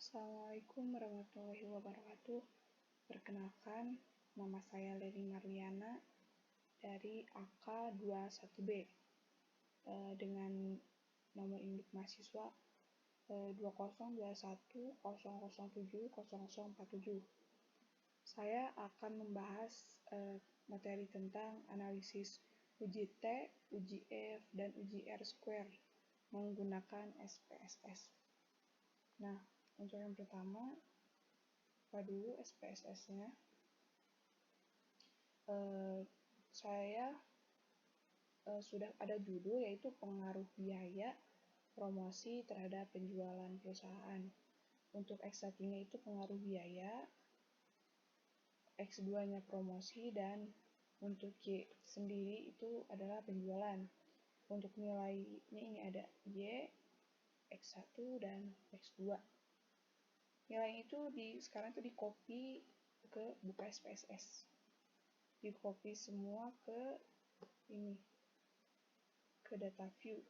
Assalamualaikum warahmatullahi wabarakatuh. Perkenalkan, nama saya Leni Marliana dari AK21B dengan nomor induk mahasiswa 202100700047. Saya akan membahas materi tentang analisis uji T, uji F, dan uji R² menggunakan SPSS. Nah, untuk yang pertama, apa dulu SPSS-nya? Saya sudah ada judul, yaitu pengaruh biaya promosi terhadap penjualan perusahaan. Untuk X1-nya itu pengaruh biaya, X2-nya promosi, dan untuk Y sendiri itu adalah penjualan. Untuk nilainya ini ada Y, X1, dan X2. Nilai itu sekarang itu di copy ke buku SPSS, di copy semua ke ini, ke data view.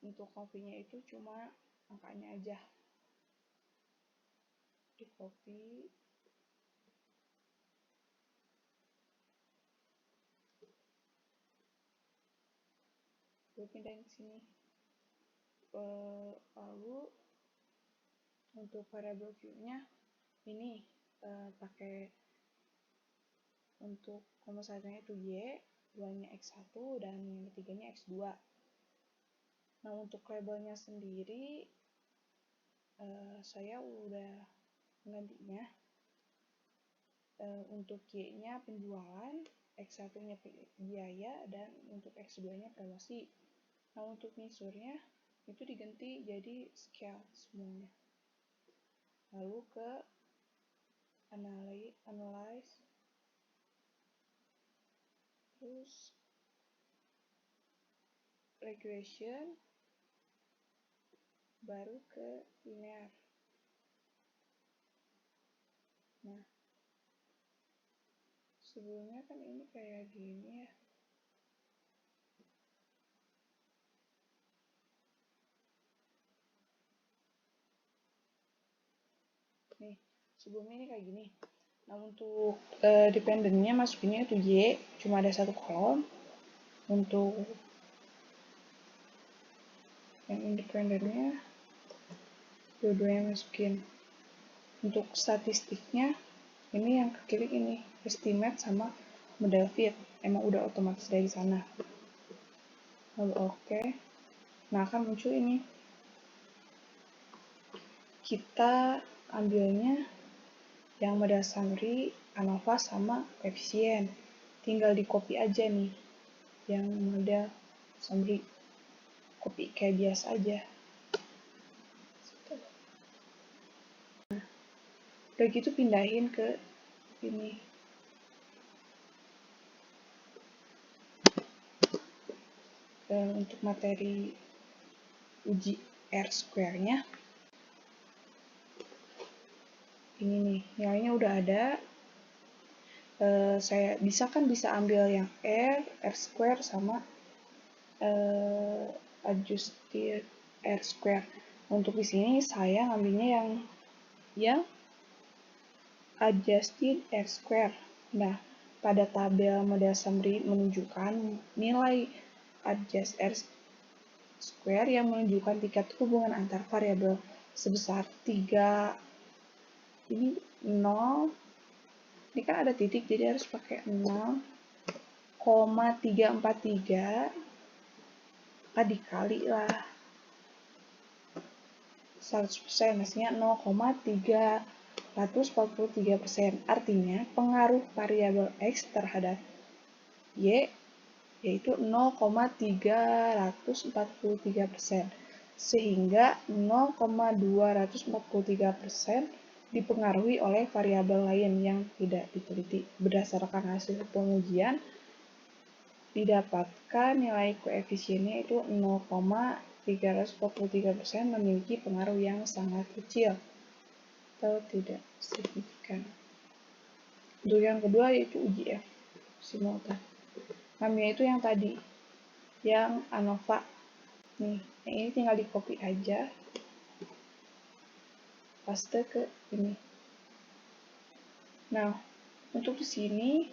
Untuk copy-nya itu cuma angkanya aja, di copy. Gue pindahin ke sini. Lalu untuk variable view-nya ini pakai untuk nomor satunya itu Y, 2-nya X1, dan yang ketiganya X2. Nah, untuk labelnya sendiri saya udah menggantinya. Untuk Y-nya penjualan, X1-nya biaya, dan untuk X2-nya promosi. Nah, untuk measure-nya itu diganti jadi scale semuanya. Lalu ke analyze, terus regression, baru ke linear. Nah, sebelumnya kan ini kayak gini ya. Nih, sebelumnya ini kayak gini. Nah, untuk dependennya masukinnya itu Y, cuma ada satu kolom. Untuk yang independennya dua-duanya masukin. Untuk statistiknya ini yang ke kiri ini estimate sama model fit, emang udah otomatis dari sana. Lalu oke. Nah, akan muncul ini, kita ambilnya yang model summary, ANOVA, sama koefisien. Tinggal di copy aja nih yang model summary, copy kayak biasa aja. Nah, udah gitu pindahin ke ini. Untuk materi uji R²-nya ini nih, nilainya udah ada. Saya bisa ambil yang R² sama adjusted R². Untuk di sini saya ngambilnya yang adjusted R². Nah, pada tabel model summary menunjukkan nilai adjust R² yang menunjukkan tingkat hubungan antar variabel sebesar 3, ini 0, ini kan ada titik jadi harus pakai 0,343, maka dikali lah 100%, maksudnya 0,343%. Artinya pengaruh variabel X terhadap Y yaitu 0,343%, sehingga 0,243% dipengaruhi oleh variabel lain yang tidak diteliti. Berdasarkan hasil pengujian, didapatkan nilai koefisiennya itu 0,343% memiliki pengaruh yang sangat kecil atau tidak signifikan. Untuk yang kedua yaitu uji F simultan. Namanya itu yang tadi, yang ANOVA. Nih, yang ini tinggal di copy aja, paste ke ini. Nah, untuk di sini,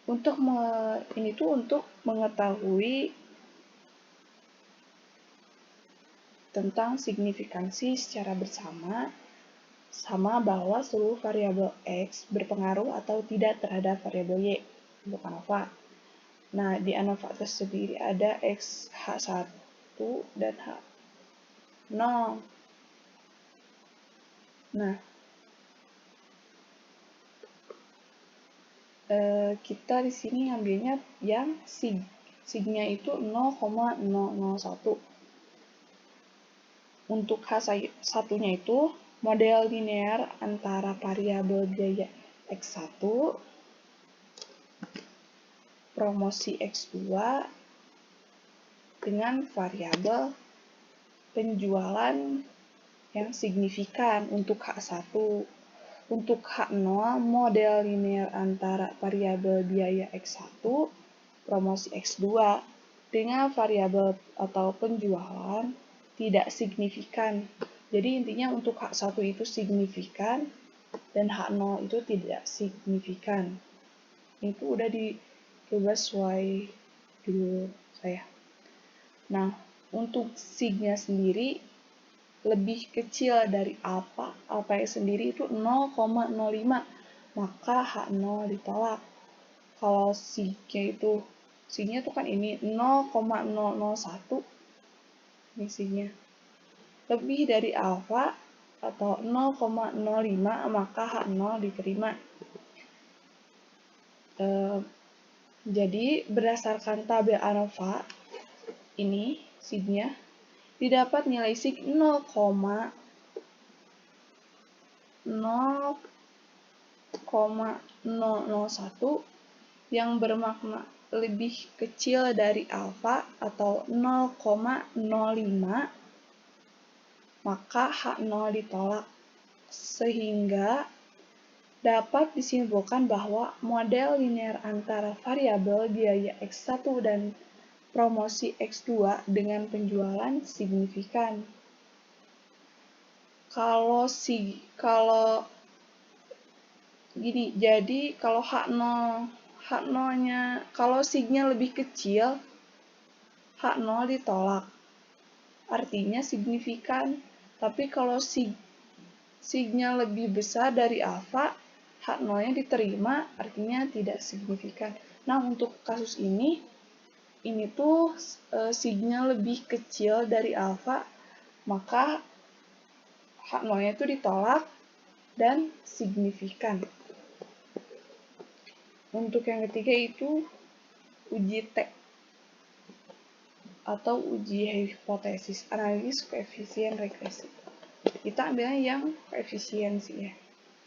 ini tuh untuk mengetahui tentang signifikansi secara bersama, sama bahwa seluruh variabel X berpengaruh atau tidak terhadap variabel Y untuk ANOVA. Nah, di ANOVA tersendiri ada X H1 dan H0. Nah, kita di sini ambilnya yang signya itu 0,001. Untuk H1-nya itu model linear antara variabel biaya X1, promosi X2 dengan variabel penjualan yang signifikan untuk H1. Untuk H0, model linear antara variabel biaya X1, promosi X2 dengan variabel atau penjualan tidak signifikan. Jadi intinya untuk H1 itu signifikan dan H0 itu tidak signifikan. Itu udah dicoba sesuai judul saya. Nah, untuk signya sendiri lebih kecil dari alfa sendiri itu 0,05, maka H0 ditolak. Kalau signya itu kan ini 0,001, ini signya lebih dari alfa atau 0,05, maka H0 diterima. Jadi berdasarkan tabel ANOVA ini signya didapat nilai sig 0,001 yang bermakna lebih kecil dari alfa atau 0,05, maka H0 ditolak. Sehingga dapat disimpulkan bahwa model linear antara variabel biaya X1 dan promosi X2 dengan penjualan signifikan. Kalau H0-nya, kalau signya lebih kecil, H0 ditolak. Artinya signifikan. Tapi kalau signya lebih besar dari alfa, H0-nya diterima, artinya tidak signifikan. Nah, untuk kasus ini tuh signya lebih kecil dari alfa, maka H0-nya itu ditolak dan signifikan. Untuk yang ketiga itu uji T atau uji hipotesis, analisis koefisien regresi. Kita ambilnya yang koefisiensi ya.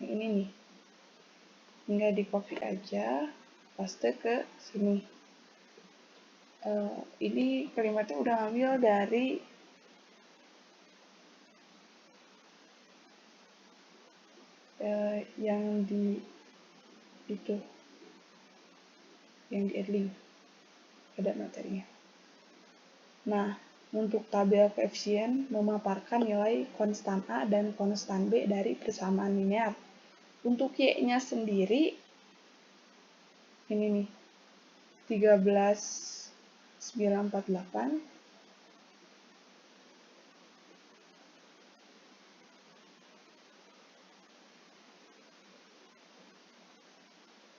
Yang ini nih. Tinggal di copy aja, paste ke sini. Ini kalimatnya udah ambil dari yang di Edling ada materinya. Nah, untuk tabel koefisien memaparkan nilai konstan A dan konstan B dari persamaan linear. Untuk Y-nya sendiri ini nih 13.948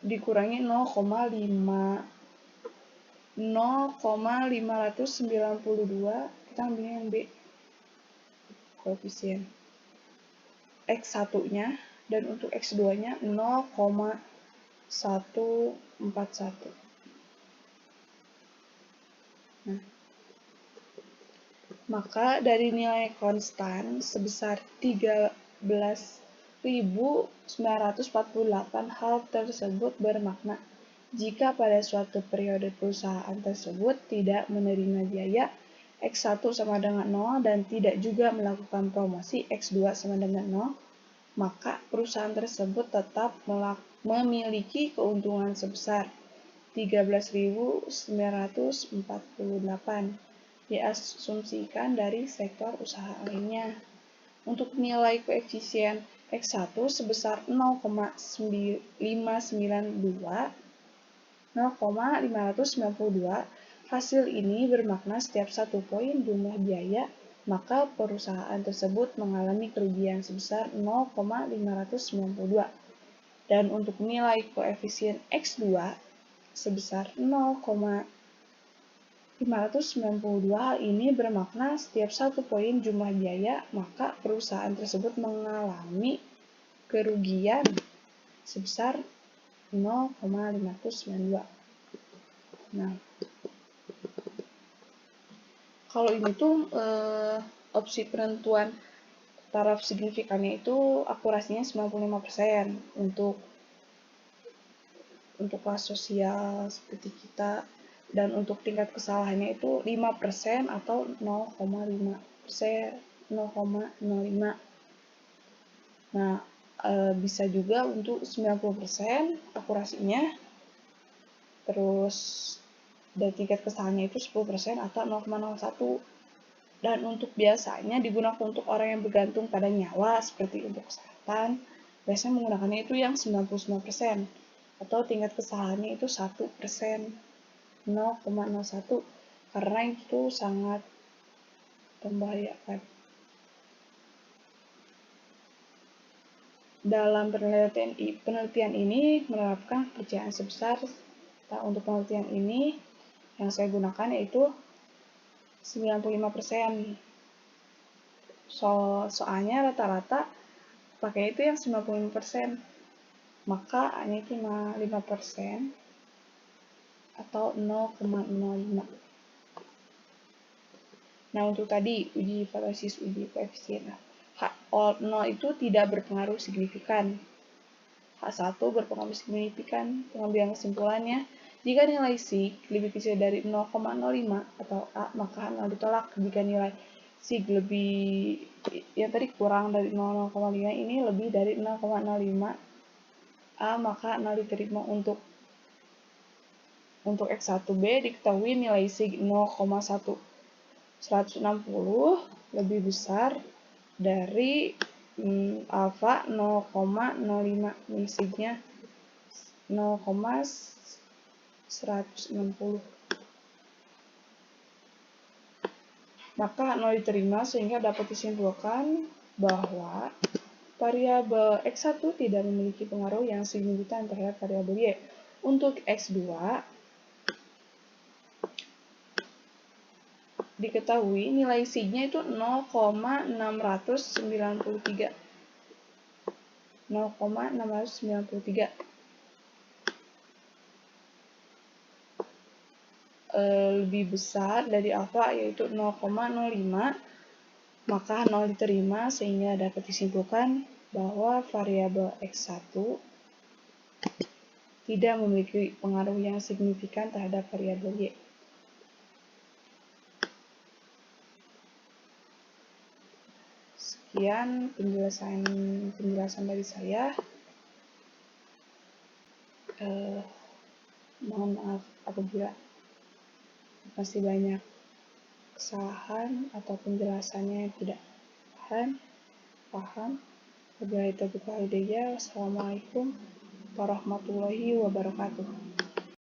dikurangi 0,592, kita ambilnya yang B koefisien X1-nya, dan untuk X2-nya 0,141. Nah, maka dari nilai konstan sebesar 13.948, hal tersebut bermakna jika pada suatu periode perusahaan tersebut tidak menerima biaya X1 sama dengan 0 dan tidak juga melakukan promosi X2 sama dengan 0, maka perusahaan tersebut tetap memiliki keuntungan sebesar 13.948. diasumsikan dari sektor usaha lainnya. Untuk nilai koefisien X1 sebesar 0,592, hasil ini bermakna setiap 1 poin jumlah biaya, maka perusahaan tersebut mengalami kerugian sebesar 0,592. Dan untuk nilai koefisien X2 sebesar 0,592, hal ini bermakna setiap 1 poin jumlah biaya, maka perusahaan tersebut mengalami kerugian sebesar 0,592. Nah, kalau ini tuh opsi penentuan taraf signifikannya itu akurasinya 95% untuk kelas sosial seperti kita, dan untuk tingkat kesalahannya itu 5% atau 0,5%, 0,05. Nah, bisa juga untuk 90% akurasinya, terus dan tingkat kesalahannya itu 10% atau 0,01. Dan untuk biasanya digunakan untuk orang yang bergantung pada nyawa seperti untuk kesehatan, biasanya menggunakannya itu yang 99%, atau tingkat kesalahannya itu 1%, 0,01, karena itu sangat membahayakan. Dalam penelitian ini menerapkan kepercayaan sebesar, untuk penelitian ini yang saya gunakan yaitu 95%. Soalnya rata-rata pakai itu yang 95%. Maka ini cuma 5% atau 0,05. Nah, untuk tadi uji berbasis uji koefisien. H0 itu tidak berpengaruh signifikan. H1 berpengaruh signifikan. Pengambilan kesimpulannya, jika nilai sig lebih kecil dari 0,05 atau A, maka 0 ditolak. Jika nilai sig lebih yang tadi kurang dari 0,05 ini lebih dari 0,05 A, maka 0 diterima. Untuk X1B diketahui nilai sig 0,160 lebih besar dari alfa 0,05, signya 0,160. Maka 0 diterima, sehingga dapat disimpulkan bahwa variabel X1 tidak memiliki pengaruh yang signifikan terhadap variabel Y. Untuk X2 diketahui nilai sig-nya itu 0,693. Lebih besar dari alfa yaitu 0,05, maka 0 diterima, sehingga dapat disimpulkan bahwa variabel X1 tidak memiliki pengaruh yang signifikan terhadap variabel Y. Sekian penjelasan dari saya. Mohon maaf apabila masih banyak kesalahan atau penjelasannya yang tidak paham. Wabillahi taufiq wal hidayah. Wassalamualaikum warahmatullahi wabarakatuh.